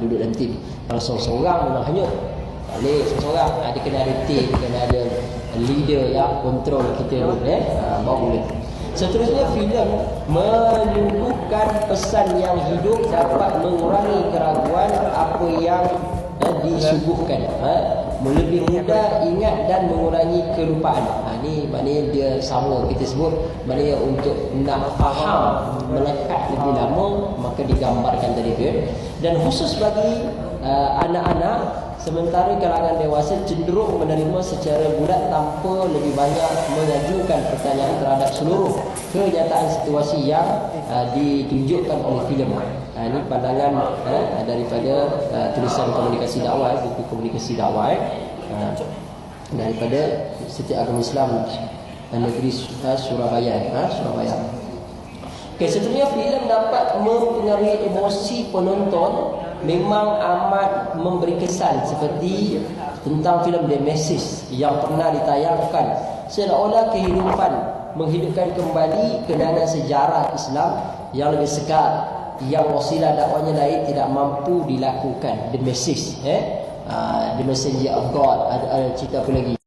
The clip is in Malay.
duduk dalam tim. Kalau seorang-seorang memang hanyut. Tak boleh seorang-seorang. Dia kena ada tim, kena ada leader yang kontrol kita baru boleh. Seterusnya, filem menyuguhkan pesan yang hidup dapat mengurangi keraguan apa yang disuguhkan. Lebih mudah ingat dan mengurangi kelupaan. Ini maknanya dia sama kita sebut, maknanya untuk nak faham melekat lebih lama, maka digambarkan tadi tu. Dan khusus bagi anak-anak, sementara kalangan dewasa cenderung menerima secara bulat tanpa lebih banyak mengajukan pertanyaan terhadap seluruh kenyataan situasi yang ditunjukkan oleh filem. Ini pandangan daripada tulisan komunikasi dakwah, buku komunikasi dakwah daripada Setiap Agama Islam Negeri Surabaya. Okey, seterusnya filem dapat mempengaruhi emosi penonton. Memang amat memberi kesan, seperti tentang filem The Message yang pernah ditayangkan, seolah-olah kehidupan menghidupkan kembali kenangan sejarah Islam yang lebih segar, yang wasilah dakwahnya lain tidak mampu dilakukan. The Message, The Messenger of God. Ada cerita apa lagi?